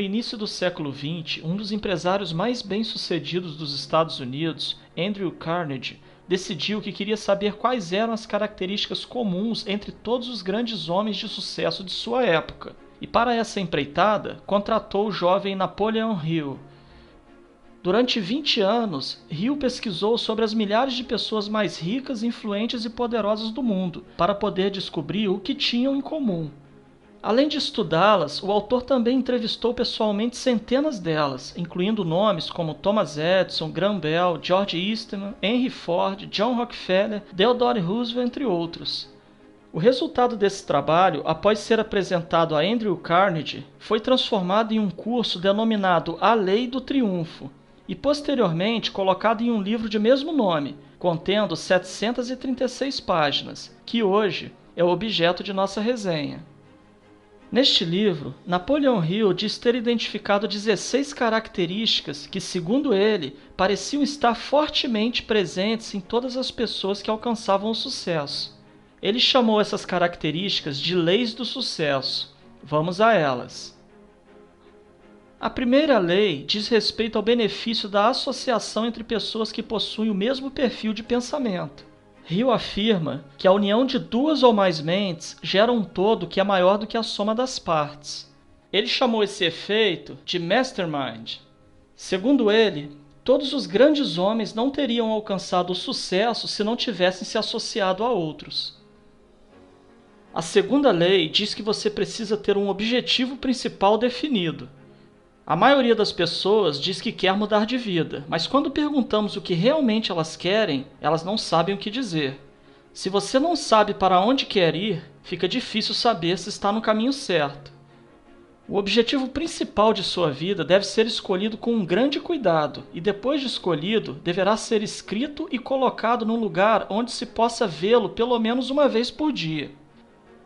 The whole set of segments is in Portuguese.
No início do século XX, um dos empresários mais bem-sucedidos dos Estados Unidos, Andrew Carnegie, decidiu que queria saber quais eram as características comuns entre todos os grandes homens de sucesso de sua época. E para essa empreitada, contratou o jovem Napoleon Hill. Durante 20 anos, Hill pesquisou sobre as milhares de pessoas mais ricas, influentes e poderosas do mundo, para poder descobrir o que tinham em comum. Além de estudá-las, o autor também entrevistou pessoalmente centenas delas, incluindo nomes como Thomas Edison, Graham Bell, George Eastman, Henry Ford, John Rockefeller, Theodore Roosevelt, entre outros. O resultado desse trabalho, após ser apresentado a Andrew Carnegie, foi transformado em um curso denominado A Lei do Triunfo e posteriormente colocado em um livro de mesmo nome, contendo 736 páginas, que hoje é o objeto de nossa resenha. Neste livro, Napoleon Hill diz ter identificado 16 características que, segundo ele, pareciam estar fortemente presentes em todas as pessoas que alcançavam o sucesso. Ele chamou essas características de leis do sucesso. Vamos a elas. A primeira lei diz respeito ao benefício da associação entre pessoas que possuem o mesmo perfil de pensamento. Hill afirma que a união de duas ou mais mentes gera um todo que é maior do que a soma das partes. Ele chamou esse efeito de mastermind. Segundo ele, todos os grandes homens não teriam alcançado o sucesso se não tivessem se associado a outros. A segunda lei diz que você precisa ter um objetivo principal definido. A maioria das pessoas diz que quer mudar de vida, mas quando perguntamos o que realmente elas querem, elas não sabem o que dizer. Se você não sabe para onde quer ir, fica difícil saber se está no caminho certo. O objetivo principal de sua vida deve ser escolhido com um grande cuidado e, depois de escolhido, deverá ser escrito e colocado num lugar onde se possa vê-lo pelo menos uma vez por dia.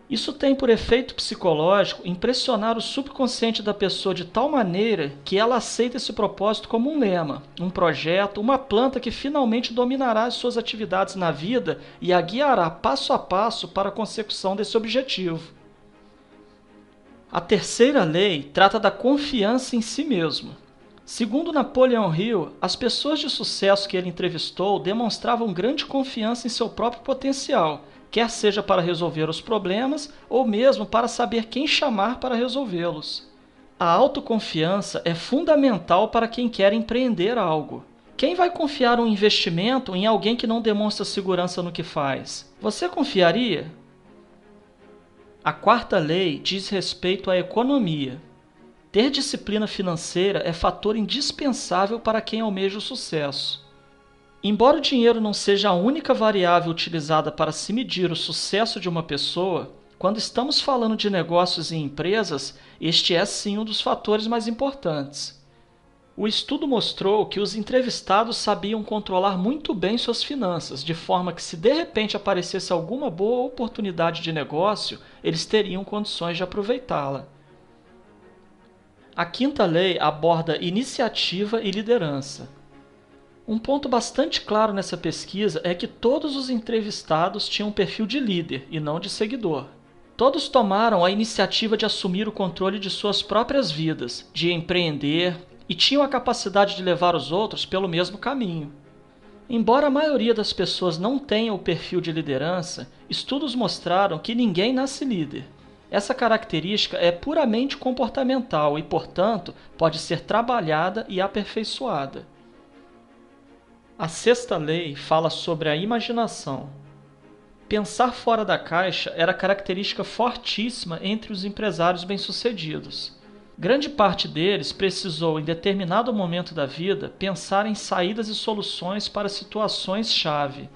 Isso tem por efeito psicológico impressionar o subconsciente da pessoa de tal maneira que ela aceita esse propósito como um lema, um projeto, uma planta que finalmente dominará as suas atividades na vida e a guiará passo a passo para a consecução desse objetivo. A terceira lei trata da confiança em si mesmo. Segundo Napoleon Hill, as pessoas de sucesso que ele entrevistou demonstravam grande confiança em seu próprio potencial, quer seja para resolver os problemas ou mesmo para saber quem chamar para resolvê-los. A autoconfiança é fundamental para quem quer empreender algo. Quem vai confiar um investimento em alguém que não demonstra segurança no que faz? Você confiaria? A quarta lei diz respeito à economia. Ter disciplina financeira é fator indispensável para quem almeja o sucesso. Embora o dinheiro não seja a única variável utilizada para se medir o sucesso de uma pessoa, quando estamos falando de negócios e empresas, este é sim um dos fatores mais importantes. O estudo mostrou que os entrevistados sabiam controlar muito bem suas finanças, de forma que se de repente aparecesse alguma boa oportunidade de negócio, eles teriam condições de aproveitá-la. A quinta lei aborda iniciativa e liderança. Um ponto bastante claro nessa pesquisa é que todos os entrevistados tinham um perfil de líder e não de seguidor. Todos tomaram a iniciativa de assumir o controle de suas próprias vidas, de empreender e tinham a capacidade de levar os outros pelo mesmo caminho. Embora a maioria das pessoas não tenha o perfil de liderança, estudos mostraram que ninguém nasce líder. Essa característica é puramente comportamental e, portanto, pode ser trabalhada e aperfeiçoada. A sexta lei fala sobre a imaginação. Pensar fora da caixa era característica fortíssima entre os empresários bem-sucedidos. Grande parte deles precisou, em determinado momento da vida, pensar em saídas e soluções para situações-chave.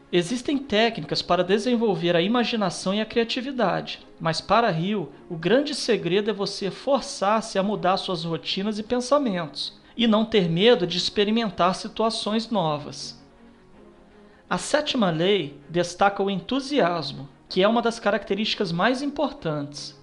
Existem técnicas para desenvolver a imaginação e a criatividade, mas para Hill, o grande segredo é você forçar-se a mudar suas rotinas e pensamentos, e não ter medo de experimentar situações novas. A sétima lei destaca o entusiasmo, que é uma das características mais importantes.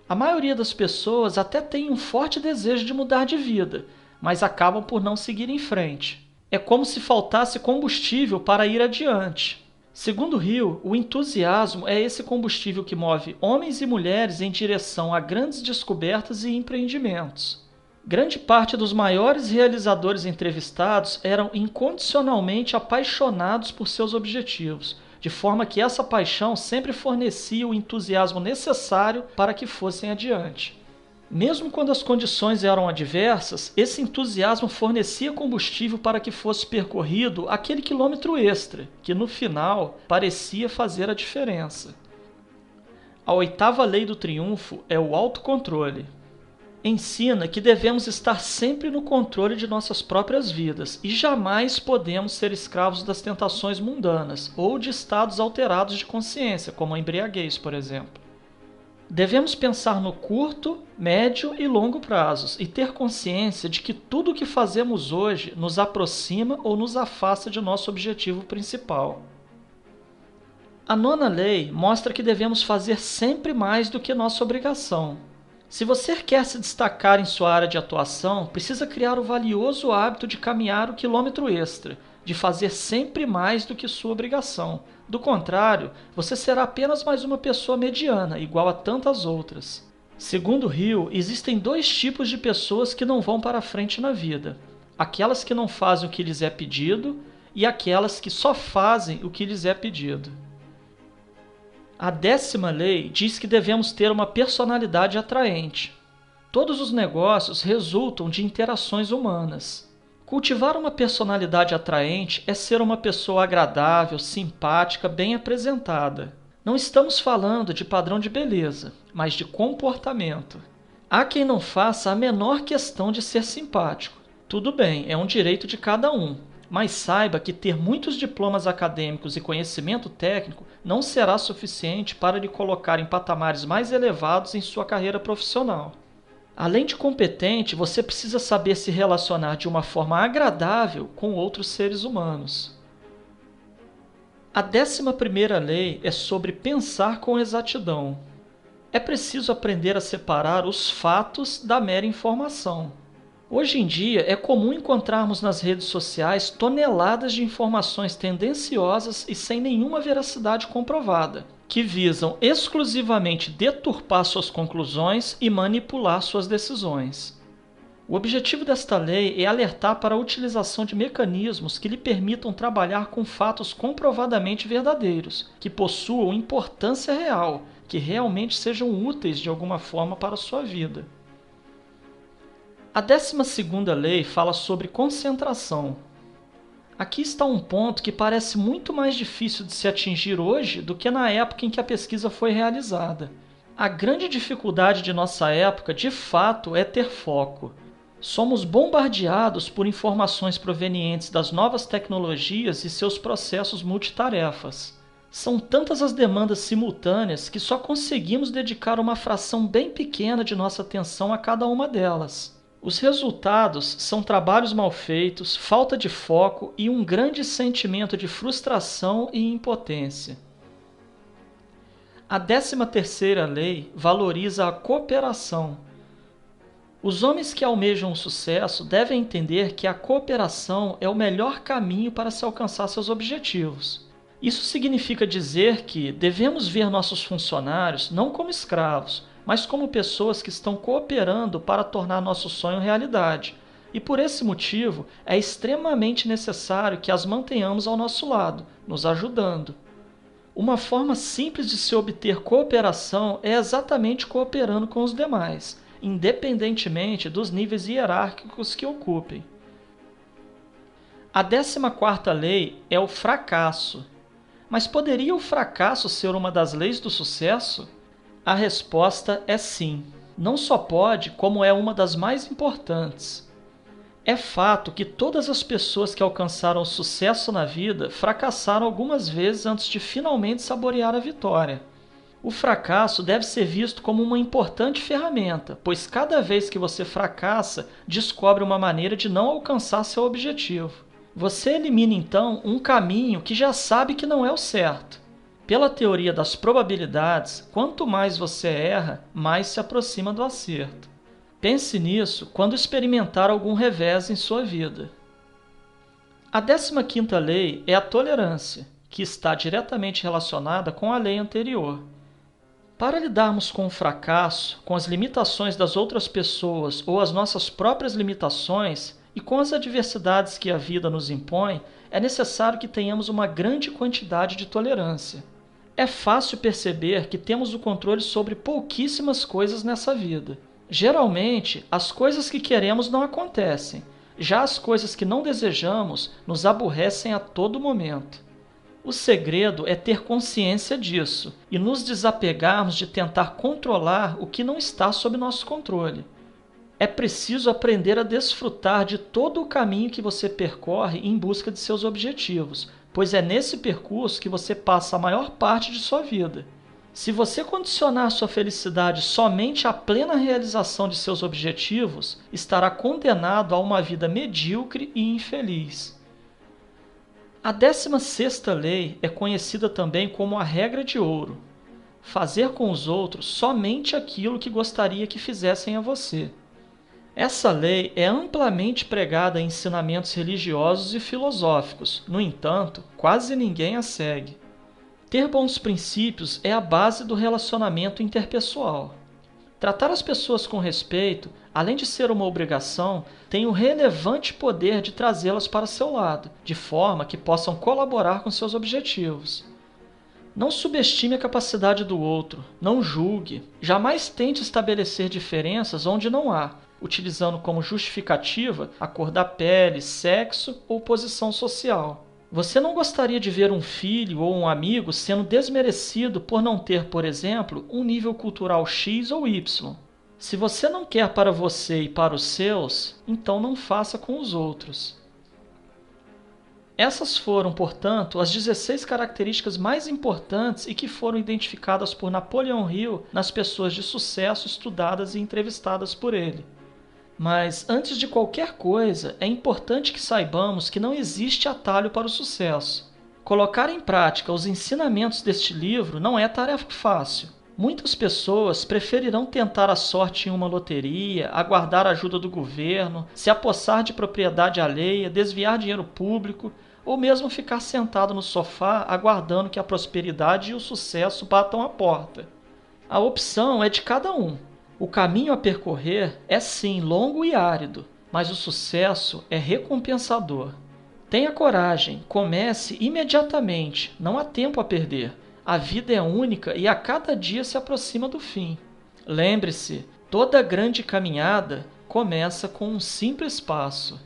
A maioria das pessoas até tem um forte desejo de mudar de vida, mas acabam por não seguir em frente. É como se faltasse combustível para ir adiante. Segundo Hill, o entusiasmo é esse combustível que move homens e mulheres em direção a grandes descobertas e empreendimentos. Grande parte dos maiores realizadores entrevistados eram incondicionalmente apaixonados por seus objetivos, de forma que essa paixão sempre fornecia o entusiasmo necessário para que fossem adiante. Mesmo quando as condições eram adversas, esse entusiasmo fornecia combustível para que fosse percorrido aquele quilômetro extra, que no final parecia fazer a diferença. A oitava lei do triunfo é o autocontrole. Ensina que devemos estar sempre no controle de nossas próprias vidas e jamais podemos ser escravos das tentações mundanas ou de estados alterados de consciência, como a embriaguez, por exemplo. Devemos pensar no curto, médio e longo prazos e ter consciência de que tudo o que fazemos hoje nos aproxima ou nos afasta de nosso objetivo principal. A nona lei mostra que devemos fazer sempre mais do que nossa obrigação. Se você quer se destacar em sua área de atuação, precisa criar o valioso hábito de caminhar o quilômetro extra, de fazer sempre mais do que sua obrigação. Do contrário, você será apenas mais uma pessoa mediana, igual a tantas outras. Segundo Hill, existem dois tipos de pessoas que não vão para frente na vida: aquelas que não fazem o que lhes é pedido e aquelas que só fazem o que lhes é pedido. A 10ª lei diz que devemos ter uma personalidade atraente. Todos os negócios resultam de interações humanas. Cultivar uma personalidade atraente é ser uma pessoa agradável, simpática, bem apresentada. Não estamos falando de padrão de beleza, mas de comportamento. Há quem não faça a menor questão de ser simpático. Tudo bem, é um direito de cada um, mas saiba que ter muitos diplomas acadêmicos e conhecimento técnico não será suficiente para lhe colocar em patamares mais elevados em sua carreira profissional. Além de competente, você precisa saber se relacionar de uma forma agradável com outros seres humanos. A 11ª lei é sobre pensar com exatidão. É preciso aprender a separar os fatos da mera informação. Hoje em dia, é comum encontrarmos nas redes sociais toneladas de informações tendenciosas e sem nenhuma veracidade comprovada, que visam exclusivamente deturpar suas conclusões e manipular suas decisões. O objetivo desta lei é alertar para a utilização de mecanismos que lhe permitam trabalhar com fatos comprovadamente verdadeiros, que possuam importância real, que realmente sejam úteis de alguma forma para a sua vida. A 12ª lei fala sobre concentração. Aqui está um ponto que parece muito mais difícil de se atingir hoje do que na época em que a pesquisa foi realizada. A grande dificuldade de nossa época, de fato, é ter foco. Somos bombardeados por informações provenientes das novas tecnologias e seus processos multitarefas. São tantas as demandas simultâneas que só conseguimos dedicar uma fração bem pequena de nossa atenção a cada uma delas. Os resultados são trabalhos mal feitos, falta de foco e um grande sentimento de frustração e impotência. A 13ª lei valoriza a cooperação. Os homens que almejam o sucesso devem entender que a cooperação é o melhor caminho para se alcançar seus objetivos. Isso significa dizer que devemos ver nossos funcionários não como escravos, mas como pessoas que estão cooperando para tornar nosso sonho realidade. E por esse motivo, é extremamente necessário que as mantenhamos ao nosso lado, nos ajudando. Uma forma simples de se obter cooperação é exatamente cooperando com os demais, independentemente dos níveis hierárquicos que ocupem. A 14ª lei é o fracasso. Mas poderia o fracasso ser uma das leis do sucesso? A resposta é sim. Não só pode, como é uma das mais importantes. É fato que todas as pessoas que alcançaram sucesso na vida fracassaram algumas vezes antes de finalmente saborear a vitória. O fracasso deve ser visto como uma importante ferramenta, pois cada vez que você fracassa, descobre uma maneira de não alcançar seu objetivo. Você elimina então um caminho que já sabe que não é o certo. Pela teoria das probabilidades, quanto mais você erra, mais se aproxima do acerto. Pense nisso quando experimentar algum revés em sua vida. A 15ª lei é a tolerância. que está diretamente relacionada com a lei anterior. Para lidarmos com o fracasso, com as limitações das outras pessoas ou as nossas próprias limitações e com as adversidades que a vida nos impõe, é necessário que tenhamos uma grande quantidade de tolerância. É fácil perceber que temos o controle sobre pouquíssimas coisas nessa vida. Geralmente, as coisas que queremos não acontecem. Já as coisas que não desejamos nos aborrecem a todo momento. O segredo é ter consciência disso e nos desapegarmos de tentar controlar o que não está sob nosso controle. É preciso aprender a desfrutar de todo o caminho que você percorre em busca de seus objetivos, pois é nesse percurso que você passa a maior parte de sua vida. Se você condicionar sua felicidade somente à plena realização de seus objetivos, estará condenado a uma vida medíocre e infeliz. A 16ª lei é conhecida também como a regra de ouro: fazer com os outros somente aquilo que gostaria que fizessem a você. Essa lei é amplamente pregada em ensinamentos religiosos e filosóficos, no entanto, quase ninguém a segue. Ter bons princípios é a base do relacionamento interpessoal. Tratar as pessoas com respeito, além de ser uma obrigação, tem o relevante poder de trazê-las para seu lado, de forma que possam colaborar com seus objetivos. Não subestime a capacidade do outro, não julgue, jamais tente estabelecer diferenças onde não há, utilizando como justificativa a cor da pele, sexo ou posição social. Você não gostaria de ver um filho ou um amigo sendo desmerecido por não ter, por exemplo, um nível cultural X ou Y. Se você não quer para você e para os seus, então não faça com os outros. Essas foram, portanto, as 16 características mais importantes e que foram identificadas por Napoleão Hill nas pessoas de sucesso estudadas e entrevistadas por ele. Mas, antes de qualquer coisa, é importante que saibamos que não existe atalho para o sucesso. Colocar em prática os ensinamentos deste livro não é tarefa fácil. Muitas pessoas preferirão tentar a sorte em uma loteria, aguardar a ajuda do governo, se apossar de propriedade alheia, desviar dinheiro público, ou mesmo ficar sentado no sofá aguardando que a prosperidade e o sucesso batam à porta. A opção é de cada um. O caminho a percorrer é sim longo e árido, mas o sucesso é recompensador. Tenha coragem, comece imediatamente, não há tempo a perder. A vida é única e a cada dia se aproxima do fim. Lembre-se, toda grande caminhada começa com um simples passo.